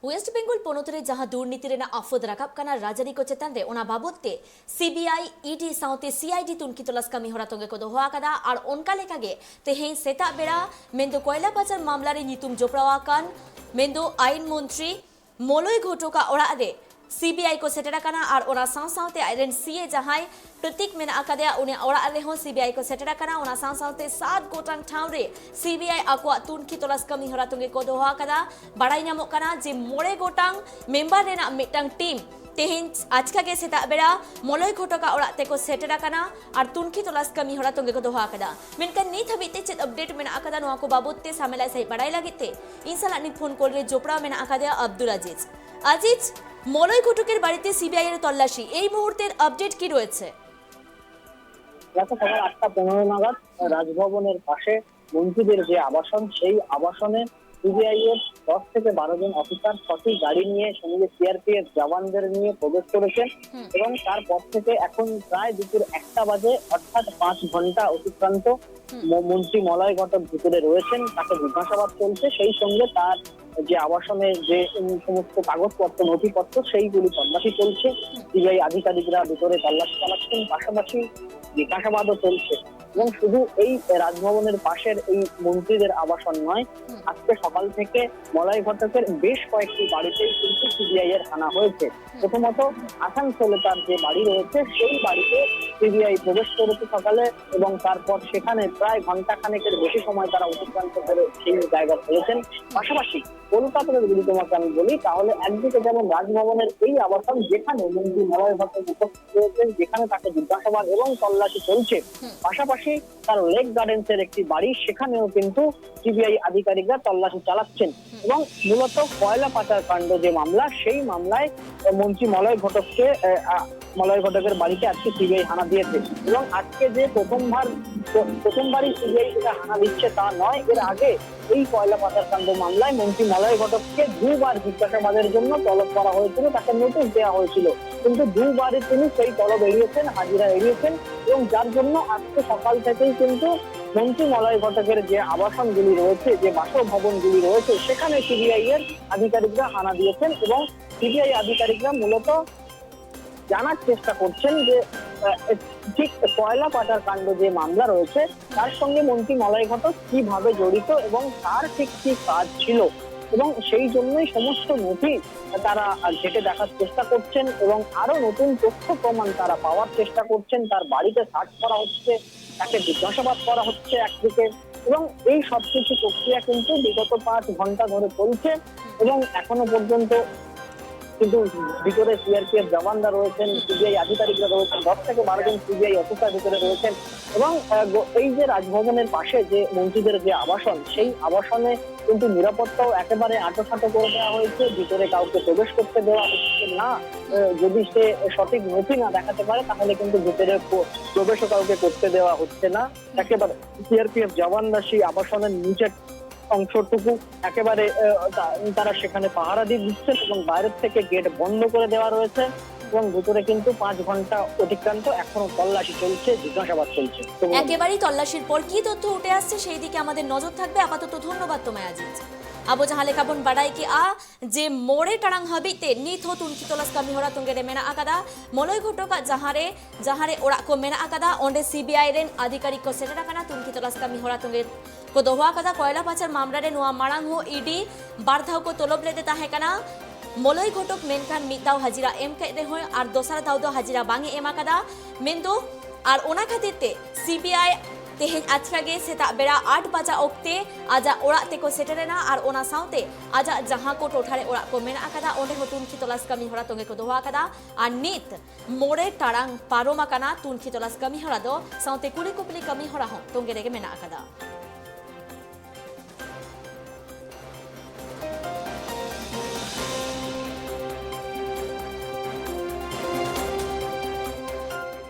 Waste Bengal पोनोतरे जहां दुर्नीति रेना आफद राकाब काना राजनी को चेतन रे ओना बाबदते सीबीआई ईडी साउते सीआईडी तुनकी तलाश कमी होरा तोंगे को दोहा कदा और उनका लेकागे तेहें सेता बेड़ा मेंदो कोयला पाचार मामला रे नितुम जोपड़ावाकान मेंदो आईन मंत्री मोलय घोटो का ओड़ा रे सीबीआई को सेटेरा काना और ओना साथ आयरन सीए जहां प्रतीक मेना आकादे उन्हें ओड़ा रे हो सीबीआई को सेटेरा काना ओना साथ 7 गोटांग ठाव रे सीबीआई आको तुनकी तलाश कमी होरा तोंगे को दोहा कदा बाड़ाई नामो काना जे मोड़े गोटांग मेंबर रेना मिटांग टीम तेहें आजका के सेता बेड़ा मोलय घोटो का ओड़ा ते को सेटेरा काना और तुनकी तलाश कमी होरा तोंगे को दोहा कदा मेनकान नीत हबीते चेत अपडेट मेना आकादा नोआ को बाबदते सामेलाई सही बाड़ाई लागिते इनसाला नित फोन कॉल रे जोपड़ा मेना आकादे अब्दुल আজিজ আজিজ মলয় ঘটকের বাড়িতে সিবিআই এর তল্লাশি এই মুহূর্তের আপডেট কি রয়েছে? রাত সকাল ৮টা ১৫ নাগাদ রাজভবনের পাশে মন্ত্রীদের যে আবাসন সেই আবাসনে সিবিআই এর 10 থেকে 12 জন অফিসার ৬টি গাড়ি নিয়ে সঙ্গে সিআরপিএফ জওয়ানদের নিয়ে প্রবেশ করেছেন এবং তারপর থেকে এখন প্রায় দুপুর ১টা বাজে অর্থাৎ ৫ ঘন্টা অতিক্রান্ত মন্ত্রী মলয় ঘটক ভিতরে রয়েছেন, তাকে জিজ্ঞাসাবাদ চলছে। সেই সঙ্গে তার যে আবাসনে যে সমস্ত কাগজপত্র নথিপত্র সেইগুলি তল্লাশি চলছে। সিবিআই আধিকারিকরা ভিতরে তল্লাশি চালাচ্ছেন, পাশাপাশি জিজ্ঞাসাবাদও চলছে। এবং শুধু এই রাজভবনের পাশের এই মন্ত্রীদের আবাসন নয়, আজকে সকাল থেকে মলয় ঘটকের বেশ কয়েকটি বাড়িতেই কিন্তু সিবিআই এর হানা হয়েছে। প্রথমত আসানসোলে তার যে বাড়ি রয়েছে সেই বাড়িতে সিবিআই প্রবেশ করেছে সকালে এবং তারপর সেখানে প্রায় ঘন্টা খানেকের বেশি সময় তারা অতিক্রান্ত করে সেই জায়গায় ফেলেছেন। পাশাপাশি কলকাতার যদি তোমাকে আমি বলি তাহলে একদিকে যেমন রাজভবনের এই আবাসন যেখানে মন্ত্রী মলয় ঘটক উপস্থিত রয়েছেন, যেখানে তাকে জিজ্ঞাসাবাদ এবং তল্লাশি চলছে, পাশাপাশি তার লেক গার্ডেন্সের একটি বাড়ি সেখানেও কিন্তু সিবিআই আধিকারিকরা তল্লাশি চালাচ্ছেন। এবং মূলত কয়লা পাচার কাণ্ড যে মামলা সেই মামলায় মন্ত্রী মলয় ঘটকের বাড়িতে আজকে সিবিআই হানা দিয়েছে। এবং আজকে যে প্রথমবারই সিবিআই যেটা হানা দিচ্ছে তা নয়, এর আগে এই কয়লা পাচার কাণ্ড মামলায় মন্ত্রী মলয় ঘটককে দুবার জিজ্ঞাসাবাদের জন্য তলব করা হয়েছিল, তাকে নোটিশ দেওয়া হয়েছিল, কিন্তু দুবারই তিনি সেই তলব এড়িয়েছেন, হাজিরা এড়িয়েছেন। এবং যার জন্য আজকে সকাল থেকেই কিন্তু মন্ত্রী মলয় ঘটকের যে আবাসনগুলি রয়েছে, যে বাসভবনগুলি রয়েছে সেখানে সিবিআই এর আধিকারিকরা হানা দিয়েছেন। এবং সিবিআই আধিকারিকরা মূলত জানার চেষ্টা করছেন যে ঠিক কয়লা পাচার কাণ্ড যে মামলা রয়েছে তার সঙ্গে মন্ত্রী মলয় ঘটক কিভাবে জড়িত এবং তার ঠিক কি কাজ ছিল। এবং সেই জন্যই সমস্ত নথি তারা ঘেঁটে দেখার চেষ্টা করছেন এবং আরো নতুন তথ্য প্রমাণ তারা পাওয়ার চেষ্টা করছেন। তার বাড়িতে সার্চ করা হচ্ছে, তাকে জিজ্ঞাসাবাদ করা হচ্ছে একদিকে, এবং এই সবকিছু প্রক্রিয়া কিন্তু বিগত ৫ ঘন্টা ধরে চলছে। এবং এখনো পর্যন্ত কিন্তু ভিতরে সিআরপিএফ জওয়ানরা রয়েছেন, সিবিআই আধিকারিকরা রয়েছেন, 10 থেকে 12 জন সিবিআই অফিসার ভিতরে রয়েছেন। এবং এই যে রাজভবনের পাশে যে মন্ত্রীদের যে আবাসন সেই আবাসনে কিন্তু নিরাপত্তাও একেবারে আঁটোসাঁটো করে দেওয়া হয়েছে, ভিতরে কাউকে প্রবেশ করতে দেওয়া হচ্ছে না। যদি সে সঠিক নথি না দেখাতে পারে তাহলে কিন্তু ভিতরে প্রবেশও কাউকে করতে দেওয়া হচ্ছে না। একেবারে সিআরপিএফ জওয়ানরা সেই আবাসনের নিচের অংশটুকু একেবারে তারা সেখানে পাহারা দিয়ে দিচ্ছেন এবং বাইরের থেকে গেট বন্ধ করে দেওয়া রয়েছে। এবং ভিতরে কিন্তু 5 ঘন্টা অতিক্রান্ত এখনো তল্লাশি চলছে, জিজ্ঞাসাবাদ চলছে। একেবারেই তল্লাশির পর কি তথ্য উঠে আসছে সেই দিকে আমাদের নজর থাকবে। আপাতত ধন্যবাদ তোমায় আজিজ। আবো জাহালে কাবন বাড়াই কি যে মোড়ে টারাং হাবিতে নিথ हो तुनकी तलाश कमी होरा तुंगे रे मेना आकादा मलय घोटका जहारे ओड़ा को मेना आकादा ओंडे सीबीआई रेन अधिकारी को सेटेरा काना तुनकी तलाश कमी होरा तुंगे को दोहा आकादा कोयला पाचार मामला रे नोआ मारांग हो ईडी बारधाव को तलब लेते ताहे काना मलय घोटक मेनखान मिदाव हाजिरा एम के रे होय और दोसरा दाव दो हाजिरा बांगे एम आकादा मेंदो और ओना खातिरते सीबीआई तेहें आजका गे सेता बेड़ा 8 बजा ओक्ते आजा ओड़ा ते को सेटेरेना और ओना साउते आजा जहां को टोठारे ओड़ा को मेना आकादा ओंडे हो तुनकी तलाश कमी होरा तोंगे को दोहा आकादा और नित मोड़े टारांग पारोमा काना तुनकी तलाश कमी होरा दो साउते कुली कुपली कमी होरा हो तोंगे रेगे मेना आकादा।